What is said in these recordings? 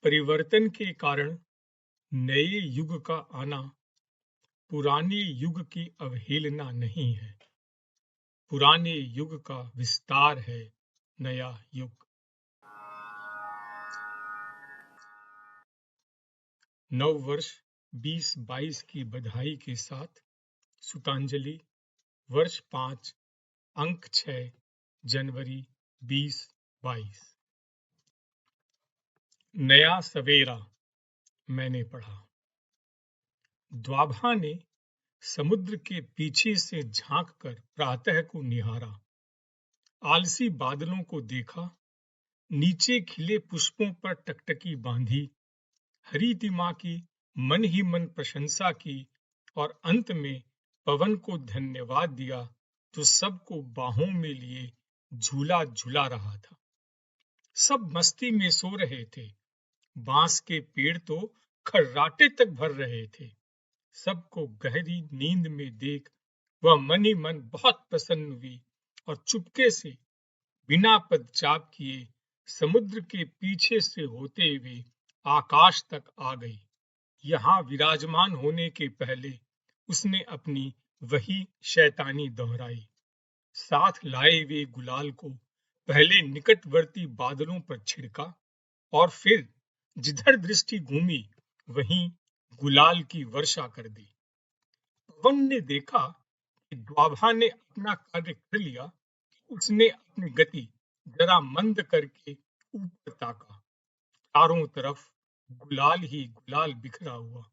परिवर्तन के कारण नए युग का आना पुराने युग की अवहेलना नहीं है, पुराने युग का विस्तार है नया युग। नव वर्ष 2022 की बधाई के साथ सुतांजलि वर्ष 5 अंक 6 जनवरी 2022। नया सवेरा मैंने पढ़ा। द्वाभा ने समुद्र के पीछे से झांककर प्रातः को निहारा, आलसी बादलों को देखा, नीचे खिले पुष्पों पर टकटकी बांधी, हरितिमा की मन ही मन प्रशंसा की और अंत में पवन को धन्यवाद दिया जो सबको बाहों में लिए झूला झूला रहा था। सब मस्ती में सो रहे थे, बांस के पेड़ तो खर्राटे तक भर रहे थे। सबको गहरी नींद में देख वह मन ही मन बहुत प्रसन्न हुई और चुपके से बिना पदचाप किए समुद्र के पीछे से होते हुए आकाश तक आ गई। यहाँ विराजमान होने के पहले उसने अपनी वही शैतानी दोहराई। साथ लाए हुए गुलाल को पहले निकटवर्ती बादलों पर छिड़का और फिर जिधर दृष्टि घूमी वहीं गुलाल की वर्षा कर दी। पवन ने देखा कि द्वाभा ने अपना कार्य कर लिया। उसने अपनी गति जरा मंद करके ऊपर ताका। चारों तरफ गुलाल ही गुलाल बिखरा हुआ।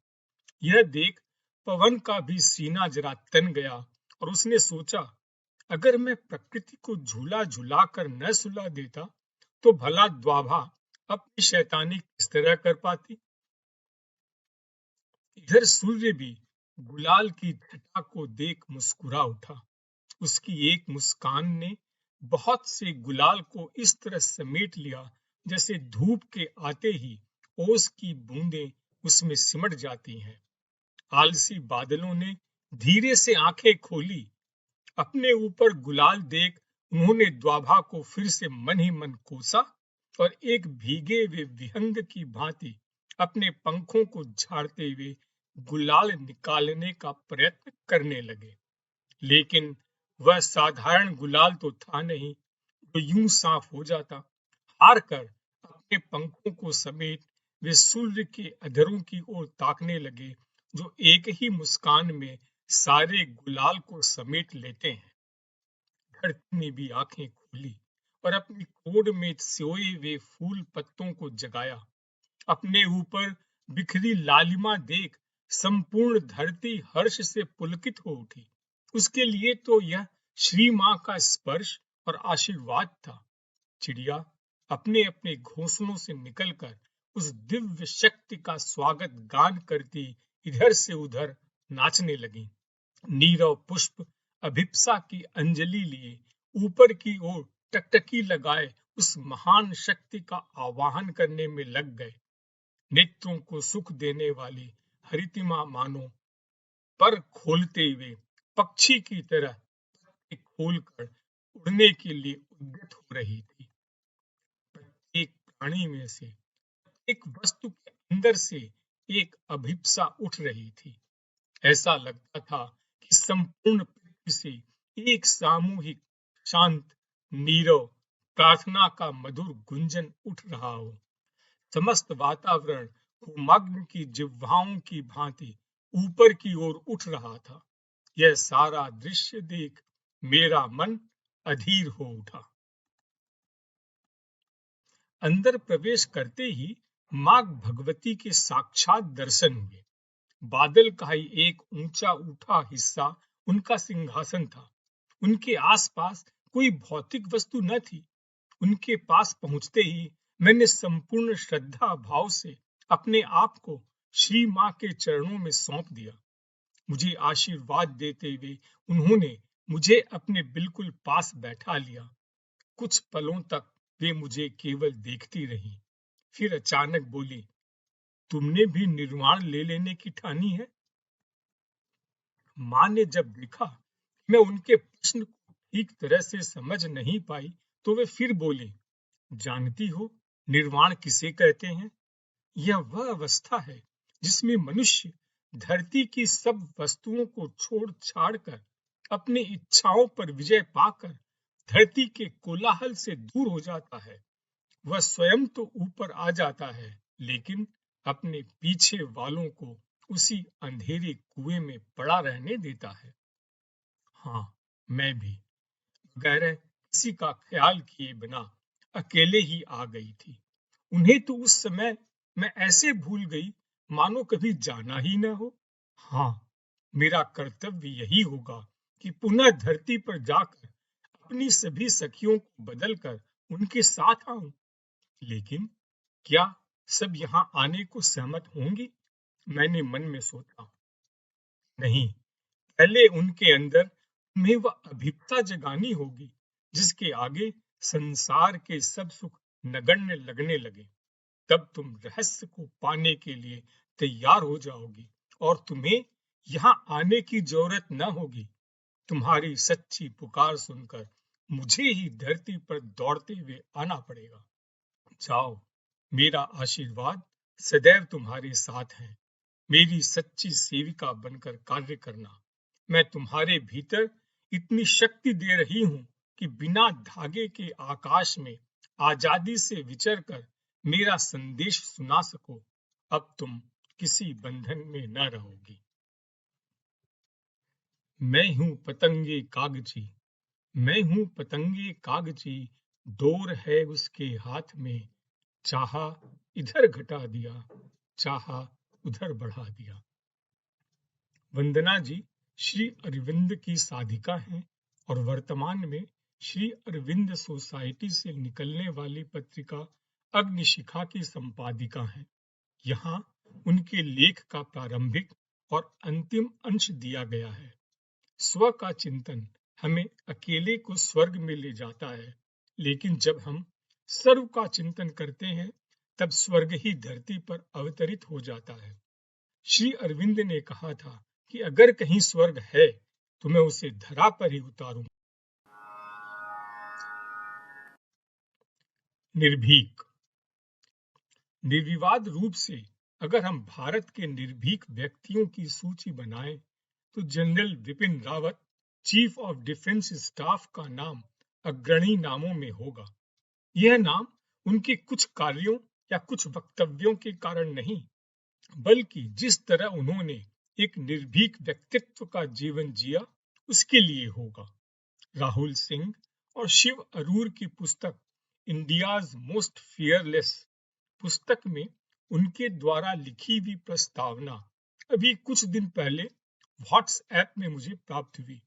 यह देख पवन का भी सीना जरा तन गया और उसने सोचा, अगर मैं प्रकृति को झूला झूला कर न सुला देता तो भला द्वाभा अपनी शैतानी किस तरह कर पाती। इधर सूर्य भी गुलाल की छटा को देख मुस्कुरा उठा। उसकी एक मुस्कान ने बहुत से गुलाल को इस तरह समेट लिया जैसे धूप के आते ही ओस की बूंदें उसमें सिमट जाती हैं। आलसी बादलों ने धीरे से आंखें खोली। अपने ऊपर गुलाल देख उन्होंने द्वाभा को फिर से मन ही मन कोसा और एक भीगे हुए विहंग की भांति अपने पंखों को झाड़ते हुए गुलाल निकालने का प्रयत्न करने लगे। लेकिन वह साधारण गुलाल तो था नहीं जो यूं साफ हो जाता। हार कर अपने पंखों को समेट वे सूर्य के अधरों की ओर ताकने लगे जो एक ही मुस्कान में सारे गुलाल को समेट लेते हैं। धरती ने भी आंखें खोली और अपनी कोड में सोए हुए फूल पत्तों को जगाया। अपने ऊपर बिखरी लालिमा देख संपूर्ण धरती हर्ष से पुलकित हो उठी। उसके लिए तो यह श्री मां का स्पर्श और आशीर्वाद था। चिड़िया अपने अपने घोंसलों से निकलकर उस दिव्य शक्ति का स्वागत गान करती इधर से उधर नाचने लगी। नीरव पुष्प अभिप्सा की अंजलि लिए ऊपर की ओर टकटकी लगाए उस महान शक्ति का आवाहन करने में लग गए। नेत्रों को सुख देने वाली हरितिमा मानो पर खोलते हुए पक्षी की तरह खोलकर उड़ने के लिए उद्यत हो रही थी। प्रत्येक प्राणी में से, एक वस्तु के अंदर से एक अभिप्सा उठ रही थी। ऐसा लगता था कि संपूर्ण पृथ्वी से एक सामूहिक शांत नीरव प्रार्थना का मधुर गुंजन उठ रहा हो। समस्त वातावरण होमाग्नि की जिह्वाओं की भांति ऊपर की ओर उठ रहा था। यह सारा दृश्य देख मेरा मन अधीर हो उठा। अंदर प्रवेश करते ही मां भगवती के साक्षात दर्शन हुए। बादल का ही एक ऊंचा उठा हिस्सा उनका सिंहासन था। उनके आसपास कोई भौतिक वस्तु न थी। उनके पास पहुंचते ही मैंने संपूर्ण श्रद्धा भाव से अपने आप को श्री मां के चरणों में सौंप दिया। मुझे आशीर्वाद देते हुए उन्होंने मुझे अपने बिल्कुल पास बैठा लिया। कुछ पलों तक वे मुझे केवल देखती रही, फिर अचानक बोली, तुमने भी निर्वाण ले लेने की ठानी है? मां ने जब देखा मैं उनके प्रश्न को ठीक तरह से समझ नहीं पाई तो वे फिर बोली, जानती हो निर्वाण किसे कहते हैं? यह वह अवस्था है जिसमें मनुष्य धरती की सब वस्तुओं को छोड़ छाड़ कर अपनी इच्छाओं पर विजय पाकर धरती के कोलाहल से दूर हो जाता है। वह स्वयं तो ऊपर आ जाता है, लेकिन अपने पीछे वालों को उसी अंधेरे कुएं में पड़ा रहने देता है। हाँ, मैं भी बगैर किसी का ख्याल किए बिना अकेले ही आ गई थी। उन्हें तो उस समय मैं ऐसे भूल गई मानो कभी जाना ही न हो। हाँ, मेरा कर्तव्य यही होगा कि पुनः धरती पर जाकर अपनी सभी सखियों को बदलकर उनके साथ आऊं। लेकिन क्या सब यहाँ आने को सहमत होंगी? मैंने मन में सोचा। नहीं, पहले उनके अंदर तुम्हें वह अभिप्सा जगानी होगी जिसके आगे संसार के सब सुख नगण्य लगने लगे। तब तुम रहस्य को पाने के लिए तैयार हो जाओगी और तुम्हें यहाँ आने की जरूरत न होगी। तुम्हारी सच्ची पुकार सुनकर मुझे ही धरती पर दौड़ते हुए आना पड़ेगा। जाओ, मेरा आशीर्वाद सदैव तुम्हारे साथ है। मेरी सच्ची सेविका बनकर कार्य करना। मैं तुम्हारे भीतर इतनी शक्ति दे रही हूं कि बिना धागे के आकाश में आजादी से विचर कर मेरा संदेश सुना सको। अब तुम किसी बंधन में न रहोगी। मैं हूं पतंगे कागजी, मैं हूं पतंगे कागजी, डोर है उसके हाथ में, चाहा इधर घटा दिया, चाहा उधर बढ़ा दिया। वंदना जी श्री अरविंद की साधिका हैं और वर्तमान में श्री अरविंद सोसाइटी से निकलने वाली पत्रिका अग्निशिखा की संपादिका हैं। यहाँ उनके लेख का प्रारंभिक और अंतिम अंश दिया गया है। स्व का चिंतन हमें अकेले को स्वर्ग में ले जाता है, लेकिन जब हम सर्व का चिंतन करते हैं तब स्वर्ग ही धरती पर अवतरित हो जाता है। श्री अरविंद ने कहा था कि अगर कहीं स्वर्ग है तो मैं उसे धरा पर ही उतारूं। निर्भीक। निर्विवाद रूप से अगर हम भारत के निर्भीक व्यक्तियों की सूची बनाएं तो general Vipin Rawat, chief of defence staff का नाम अग्रणी नामों में होगा। यह नाम उनके कुछ कार्यों या कुछ वक्तव्यों के कारण नहीं, बल्कि जिस तरह उन्होंने एक निर्भीक व्यक्तित्व का जीवन जिया उसके लिए होगा। राहुल सिंह और शिव अरूर की पुस्तक इंडियाज मोस्ट फियरलेस पुस्तक में उनके द्वारा लिखी हुई प्रस्तावना अभी कुछ दिन पहले व्हाट्सएप में मुझे प्राप्त हुई।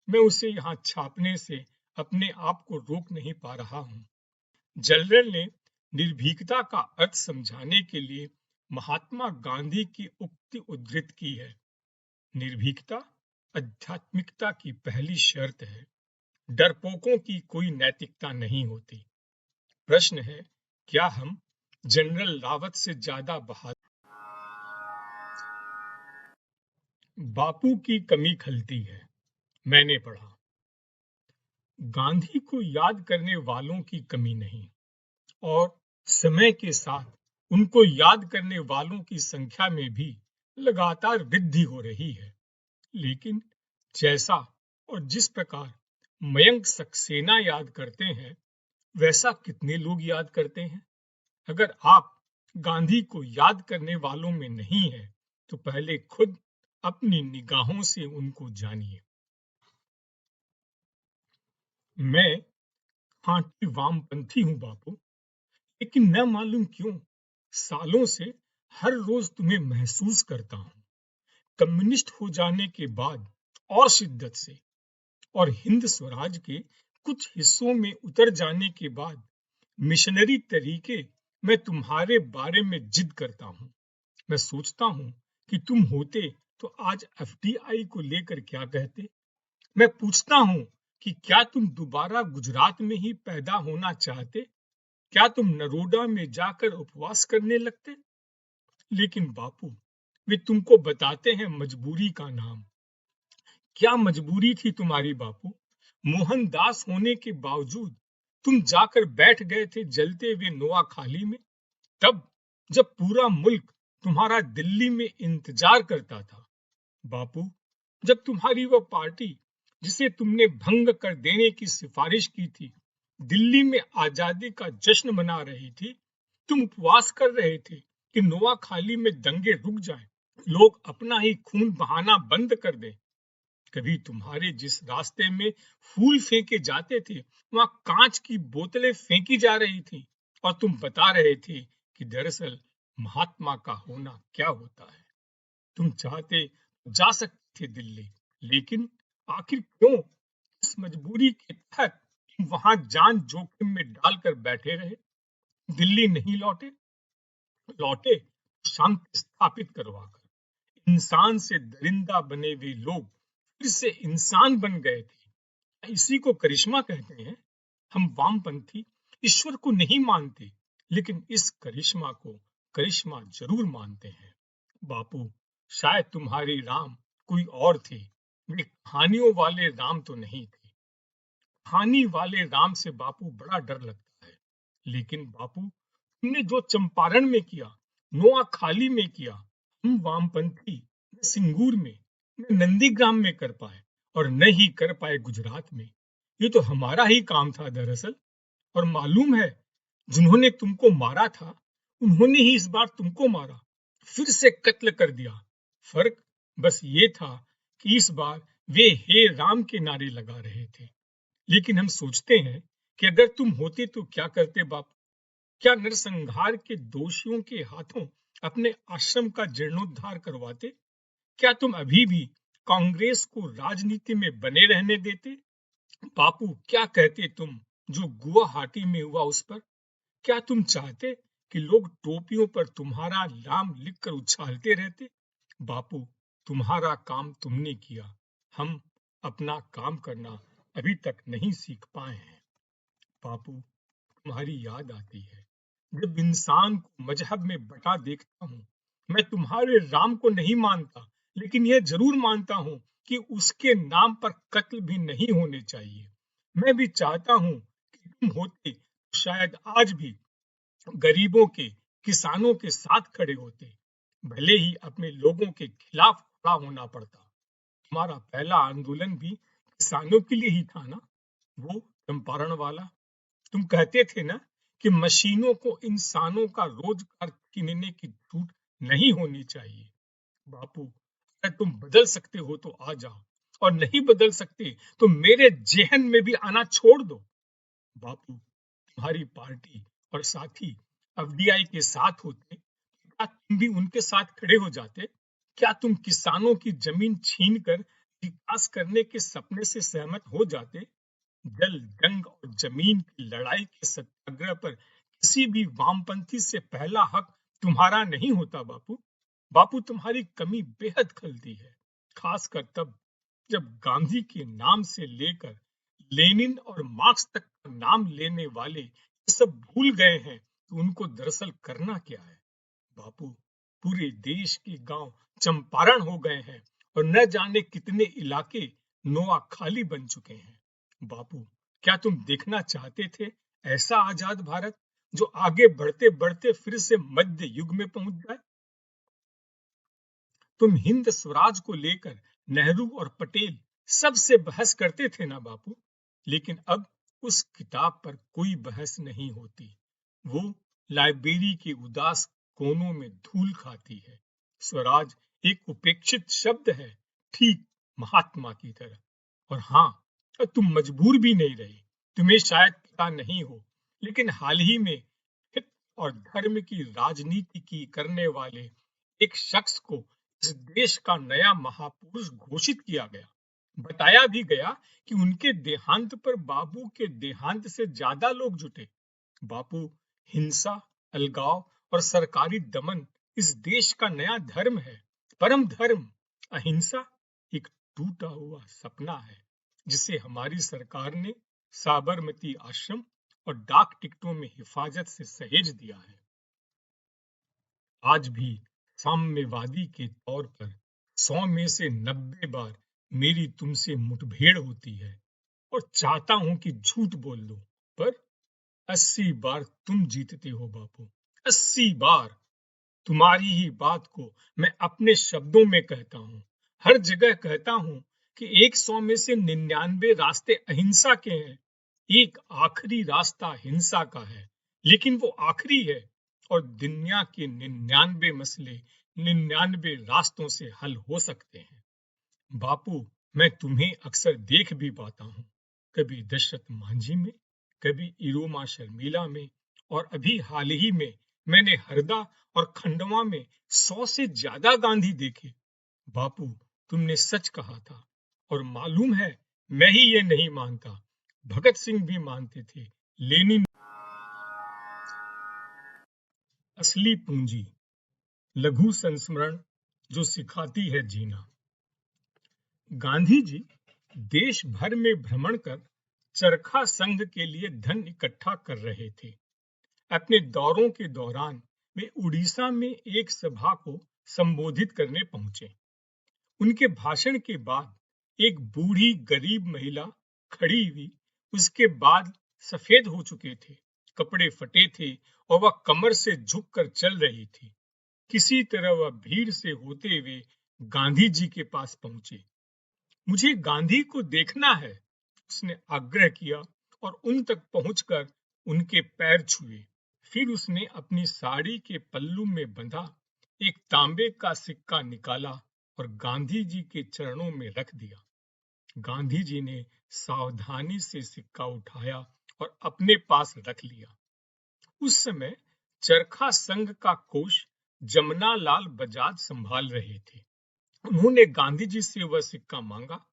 मैं उसे यहाँ छापने से अपने आप को रोक नहीं पा रहा हूँ। जनरल ने निर्भीकता का अर्थ समझाने के लिए महात्मा गांधी की उक्ति उद्धृत की है। निर्भीकता आध्यात्मिकता की पहली शर्त है। डरपोकों की कोई नैतिकता नहीं होती। प्रश्न है, क्या हम जनरल रावत से ज्यादा बहादुर? बापू की कमी खलती है। मैंने पढ़ा, गांधी को याद करने वालों की कमी नहीं, और समय के साथ उनको याद करने वालों की संख्या में भी लगातार वृद्धि हो रही है। लेकिन जैसा और जिस प्रकार मयंक सक्सेना याद करते हैं, वैसा कितने लोग याद करते हैं? अगर आप गांधी को याद करने वालों में नहीं हैं, तो पहले खुद अपनी निगाहों से उनको जानिए। मैं खांटी वामपंथी हूं बापू, लेकिन न मालूम क्यों सालों से हर रोज तुम्हें महसूस करता हूं। कम्युनिस्ट हो जाने के बाद और शिद्दत से, और हिंद स्वराज के कुछ हिस्सों में उतर जाने के बाद मिशनरी तरीके मैं तुम्हारे बारे में जिद करता हूं। मैं सोचता हूं कि तुम होते तो आज एफडीआई को लेकर क्या कहते। मैं पूछता हूं कि क्या तुम दोबारा गुजरात में ही पैदा होना चाहते? क्या तुम नरोडा में जाकर उपवास करने लगते? लेकिन बापू, वे तुमको बताते हैं मजबूरी का नाम। क्या मजबूरी थी तुम्हारी बापू? मोहनदास होने के बावजूद तुम जाकर बैठ गए थे जलते हुए नोआ खाली में, तब जब पूरा मुल्क तुम्हारा दिल्ली में इंतजार करता था। बापू, जब तुम्हारी वह पार्टी जिसे तुमने भंग कर देने की सिफारिश की थी, दिल्ली में आजादी का जश्न मना रही थी, तुम उपवास कर रहे थे कि नोआखाली में दंगे रुक जाएं, लोग अपना ही खून बहाना बंद कर दें। कभी तुम्हारे जिस रास्ते में फूल फेंके जाते थे, वहां कांच की बोतलें फेंकी जा रही थी और तुम बता रहे थे कि दरअसल महात्मा का होना क्या होता है। तुम चाहते तो जा सकते थे दिल्ली, लेकिन आखिर क्यों, इस मजबूरी के तहत तुम वहां जान जोखिम में डालकर बैठे रहे। दिल्ली नहीं लौटे, लौटे शांति स्थापित करवाकर। इंसान से दरिंदा बने वे लोग फिर से इंसान बन गए थे। इसी को करिश्मा कहते हैं। हम वामपंथी ईश्वर को नहीं मानते, लेकिन इस करिश्मा को करिश्मा जरूर मानते हैं। बापू, शायद तुम्हारे राम कोई और थे, वे कहानियों वाले राम तो नहीं थे। कहानी वाले राम से बापू बड़ा डर लगता है। लेकिन बापू, तुमने जो चंपारण में किया, नोआखाली में किया, हम वामपंथी न सिंगूर में, न नंदीग्राम में कर पाए और न ही कर पाए गुजरात में। ये तो हमारा ही काम था दरअसल। और मालूम है, जिन्होंने तुमको मारा था, उन्होंने ही इस बार तुमको मारा, फिर से कत्ल कर दिया। फर्क बस ये था कि इस बार वे हे राम के नारे लगा रहे थे। लेकिन हम सोचते हैं कि अगर तुम होते तो क्या करते बापू। क्या नरसंहार के दोषियों के हाथों अपने आश्रम का जीर्णोद्धार करवाते? क्या तुम अभी भी कांग्रेस को राजनीति में बने रहने देते? बापू, क्या कहते तुम जो गुवाहाटी में हुआ उस पर? क्या तुम चाहते कि लोग टोपियों पर तुम्हारा नाम लिखकर उछालते रहते? बापू, तुम्हारा काम तुमने किया, हम अपना काम करना अभी तक नहीं सीख पाए हैं। बापू, तुम्हारी याद आती है, जब इंसान को मजहब में बटा देखता हूँ। मैं तुम्हारे राम को नहीं मानता, लेकिन यह जरूर मानता हूँ कि उसके नाम पर कत्ल भी नहीं होने चाहिए। मैं भी चाहता हूँ कि तुम होते तो शायद आज भी गरीबों के, किसानों के साथ खड़े होते, भले ही अपने लोगों के खिलाफ खड़ा होना पड़ता। तुम्हारा पहला आंदोलन भी किसानों के लिए ही था ना, वो चंपारण वाला। तुम कहते थे ना कि मशीनों को इंसानों का रोजगार छीनने की छूट नहीं होनी चाहिए। बापू, अगर तुम बदल सकते हो तो आ जाओ, और नहीं बदल सकते तो मेरे जेहन में भी आना छोड़ दो। बापू, तुम्हारी पार्टी और साथी एफडीआई के साथ होते, क्या तुम भी उनके साथ खड़े हो जाते? क्या तुम किसानों की जमीन छीनकर विकास करने के सपने से सहमत हो जाते? जल, जंग और जमीन की लड़ाई के सत्याग्रह पर किसी भी वामपंथी से पहला हक तुम्हारा नहीं होता बापू। बापू, तुम्हारी कमी बेहद खलती है, खासकर तब जब गांधी के नाम से लेकर लेनिन और मार्क्स तक का नाम लेने वाले ये सब भूल गए हैं कि उनको दरअसल करना क्या है। बापू, पूरे देश के गांव चंपारण हो गए हैं और न जाने कितने इलाके नोआ खाली बन चुके हैं। बापू, क्या तुम देखना चाहते थे ऐसा आजाद भारत जो आगे बढ़ते बढ़ते फिर से मध्य युग में पहुंच जाए? तुम हिंद स्वराज को लेकर नेहरू और पटेल सबसे बहस करते थे ना बापू, लेकिन अब उस किताब पर कोई बहस नहीं होती। वो लाइब्रेरी के उदास कोनों में धूल खाती है। स्वराज एक उपेक्षित शब्द है, ठीक महात्मा की तरह। और हाँ, तुम मजबूर भी नहीं रहे। तुम्हें शायद पता नहीं हो, लेकिन हाल ही में हित और धर्म की राजनीति की करने वाले एक शख्स को इस देश का नया महापुरुष घोषित किया गया। बताया भी गया कि उनके देहांत पर बापू के देहांत से ज्यादा लोग जुटे। बापू, हिंसा, अलगाव और सरकारी दमन इस देश का नया धर्म है। परम धर्म अहिंसा एक टूटा हुआ सपना है, जिसे हमारी सरकार ने साबरमती आश्रम और डाक टिकटों में हिफाजत से सहेज दिया है। आज भी साम्यवादी के तौर पर 100 में से 90 बार मेरी तुमसे मुठभेड़ होती है और चाहता हूं कि झूठ बोल दो, पर 80 बार तुम जीतते हो बापू, 80 बार। तुम्हारी ही बात को मैं अपने शब्दों में कहता हूँ। हर जगह कहता हूँ कि 100 में से 99 रास्ते अहिंसा के हैं। एक आखिरी रास्ता हिंसा का है, लेकिन वो आखिरी है और दुनिया के 99 मसले 99 रास्तों से हल हो सकते हैं। बापू, मैं तुम्हें अक्सर देख भी पाता हूँ, कभी दशरथ मांझी में, कभी इरोमा शर्मिला में, और अभी हाल ही में मैंने हरदा और खंडवा में 100 से ज्यादा गांधी देखे। बापू, तुमने सच कहा था, और मालूम है मैं ही ये नहीं मानता, भगत सिंह भी मानते थे। लेनिन असली पूंजी, लघु संस्मरण जो सिखाती है जीना। गांधी जी देश भर में भ्रमण कर चरखा संघ के लिए धन इकट्ठा कर रहे थे। अपने दौरों के दौरान वे उड़ीसा में एक सभा को संबोधित करने पहुंचे। उनके भाषण के बाद एक बूढ़ी गरीब महिला खड़ी हुई। उसके बाल सफेद हो चुके थे, कपड़े फटे थे और वह कमर से झुककर चल रही थी। किसी तरह वह भीड़ से होते हुए गांधी जी के पास पहुंचे। मुझे गांधी को देखना है, उसने आग्रह किया और उन तक पहुंचकर उनके पैर छुए। फिर उसने अपनी साड़ी के पल्लू में बंधा एक तांबे का सिक्का निकाला और गांधी जी के चरणों में रख दिया। गांधी जी ने सावधानी से सिक्का उठाया और अपने पास रख लिया। उस समय चरखा संघ का कोष जमना लाल बजाज संभाल रहे थे। उन्होंने गांधी जी से वह सिक्का मांगा,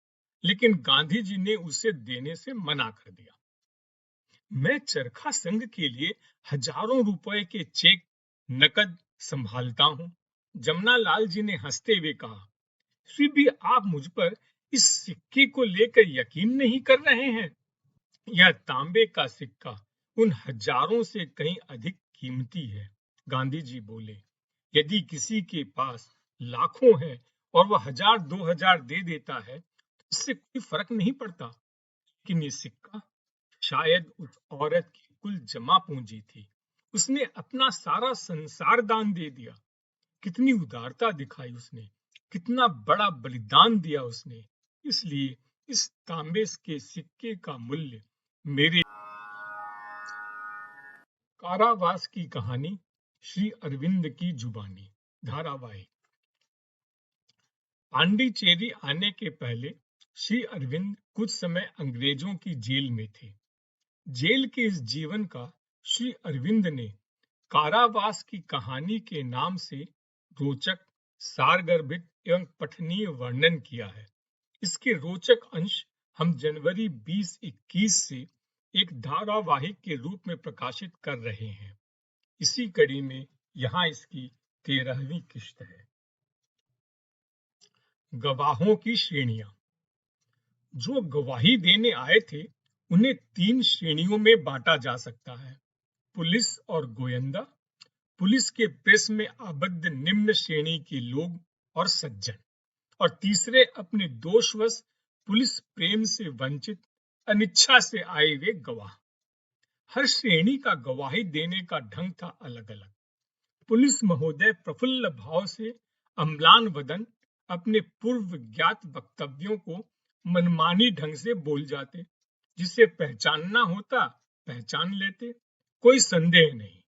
लेकिन गांधी जी ने उसे देने से मना कर दिया। मैं चरखा संघ के लिए हजारों रुपए के चेक नकद संभालता हूँ, जमना लाल जी ने हंसते हुए कहा। फिर भी आप मुझ पर इस सिक्के को लेकर यकीन नहीं कर रहे हैं। यह तांबे का सिक्का उन हजारों से कहीं अधिक कीमती है। गांधी जी बोले, यदि किसी के पास लाखों है और वह 1000-2000 दे देता है तो इससे कोई फर्क नहीं पड़ता, लेकिन ये सिक्का शायद उस औरत की कुल जमा पूंजी थी। उसने अपना सारा संसार दान दे दिया। कितनी उदारता दिखाई उसने, कितना बड़ा बलिदान दिया उसने। इसलिए इस तांबे के सिक्के का मूल्य मेरे। कारावास की कहानी, श्री अरविंद की जुबानी। धारावाहिक। पांडिचेरी आने के पहले श्री अरविंद कुछ समय अंग्रेजों की जेल में थे। जेल के इस जीवन का श्री अरविंद ने कारावास की कहानी के नाम से रोचक, सारगर्भित एवं पठनीय वर्णन किया है। इसके रोचक अंश हम जनवरी 2021 से एक धारावाहिक के रूप में प्रकाशित कर रहे हैं। इसी कड़ी में यहाँ इसकी 13वीं किस्त है। गवाहों की श्रेणियां। जो गवाही देने आए थे उन्हें 3 श्रेणियों में बांटा जा सकता है: पुलिस और गोयंदा, पुलिस के प्रेस में आबद्ध निम्न श्रेणी के लोग और सज्जन, और तीसरे अपने दोषवश पुलिस प्रेम से वंचित अनिच्छा से आए हुए गवाह। हर श्रेणी का गवाही देने का ढंग था अलग अलग। पुलिस महोदय प्रफुल्ल भाव से अम्लान वदन अपने पूर्व ज्ञात वक्तव्यों को मनमानी ढंग से बोल जाते। जिसे पहचानना होता पहचान लेते। कोई संदेह नहीं,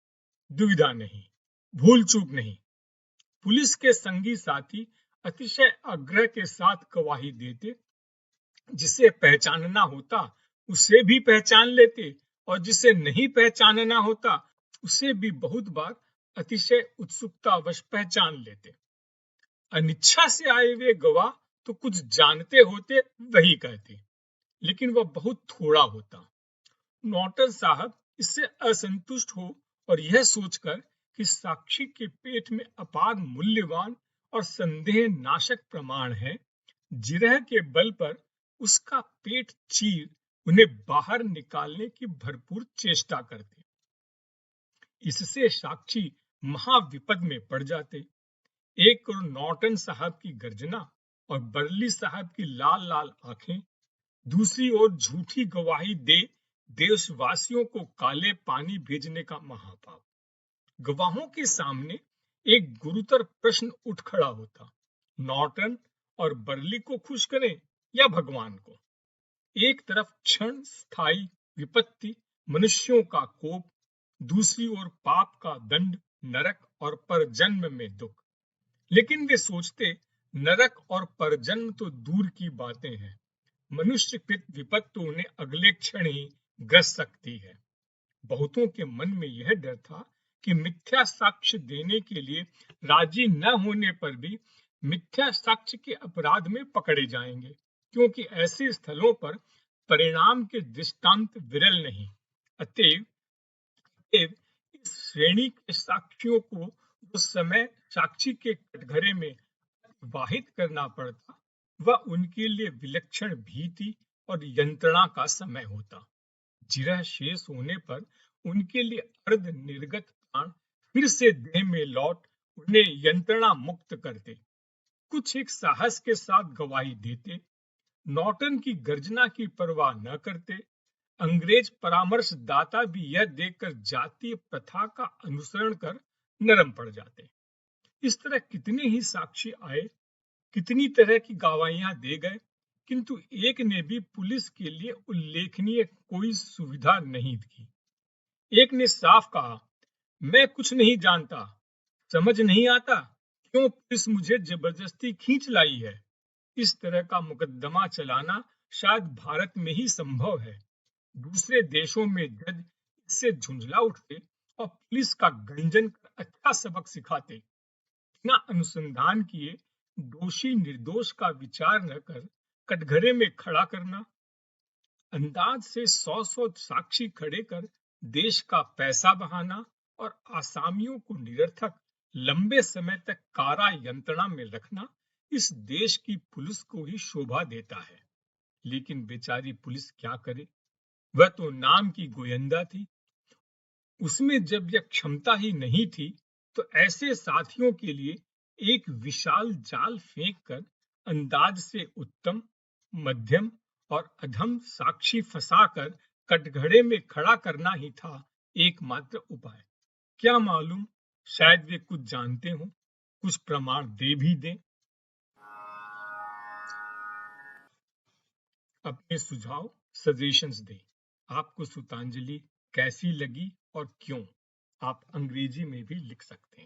दुविधा नहीं, भूल चूक नहीं। पुलिस के संगी साथी अतिशय आग्रह के साथ गवाही देते। जिसे पहचानना होता उसे भी पहचान लेते, और जिसे नहीं पहचानना होता उसे भी बहुत बार अतिशय उत्सुकतावश पहचान लेते। अनिच्छा से आए हुए गवाह तो कुछ जानते होते वही कहते, लेकिन वह बहुत थोड़ा होता। नौटर साहब इससे असंतुष्ट हो और यह सोचकर कि साक्षी के पेट में अपार मूल्यवान और संदेह नाशक प्रमाण है, जिरह के बल पर उसका पेट चीर उन्हें बाहर निकालने की भरपूर चेष्टा करते। इससे साक्षी महाविपद में पड़ जाते। एक और नॉर्टन साहब की गर्जना और बर्ली साहब की लाल लाल आंखें, दूसरी ओर झूठी गवाही दे देशवासियों को काले पानी भेजने का महापाप। गवाहों के सामने एक गुरुतर प्रश्न उठ खड़ा होता, नॉर्टन और बर्ली को खुश करें या भगवान को। एक तरफ क्षण स्थायी विपत्ति, मनुष्यों का कोप, दूसरी ओर पाप का दंड, नरक और परजन्म में दुख। लेकिन वे सोचते, नरक और परजन्म तो दूर की बातें हैं, मनुष्यकृत विपत्ति तो उन्हें अगले क्षण ही ग्रस सकती है। बहुतों के मन में यह डर था कि मिथ्या साक्ष्य देने के लिए राजी न होने पर भी मिथ्या साक्ष्य के अपराध में पकड़े जाएंगे, क्योंकि ऐसे स्थलों पर परिणाम के दृष्टांत विरल नहीं। अतएव इस श्रेणी के साक्ष्यों को उस समय साक्षी के कटघरे में वाहित करना पड़ता, वह उनके लिए विलक्षण भीति और यंत्रणा का समय होता। जिरह शेष होने पर उनके लिए अर्ध निर्गत प्राण फिर से देह में लौट उन्हें यंत्रणा मुक्त करते। कुछ एक साहस के साथ गवाही देते, नॉर्टन की गर्जना की परवाह न करते। अंग्रेज परामर्शदाता भी यह देखकर जातीय प्रथा का अनुसरण कर नरम पड़ जाते। इस तरह कितने ही साक्षी आए, कितनी तरह की गवाहियां दे गए, किंतु एक ने भी पुलिस के लिए उल्लेखनीय कोई सुविधा नहीं की। एक ने साफ कहा, मैं कुछ नहीं जानता, समझ नहीं आता क्यों पुलिस मुझे जबरदस्ती खींच लाई है। इस तरह का मुकदमा चलाना शायद भारत में ही संभव है। दूसरे देशों में जज इससे झुंझला उठते और पुलिस का गंजन कर अच्छा सबक सिखाते। बिना अनुसंधान किए दोषी निर्दोष का विचार न कर कटघरे में खड़ा करना, अंदाज से 100 साक्षी खड़े कर देश का पैसा बहाना और आसामियों को निरर्थक लंबे समय तक कारा यंत्रणा में रखना इस देश की पुलिस को ही शोभा देता है। लेकिन बेचारी पुलिस क्या करे, वह तो नाम की गोयंदा थी। उसमें जब यह क्षमता ही नहीं थी तो ऐसे साथियों के लिए एक विशाल जाल फेंक कर अंदाज से उत्तम, मध्यम और अधम साक्षी फंसाकर कटघरे में खड़ा करना ही था एकमात्र उपाय। क्या मालूम, शायद वे कुछ जानते हों, कुछ प्रमाण दे भी दें। अपने सुझाव, सजेशंस दें। आपको सुतांजलि कैसी लगी और क्यों, आप अंग्रेजी में भी लिख सकते हैं।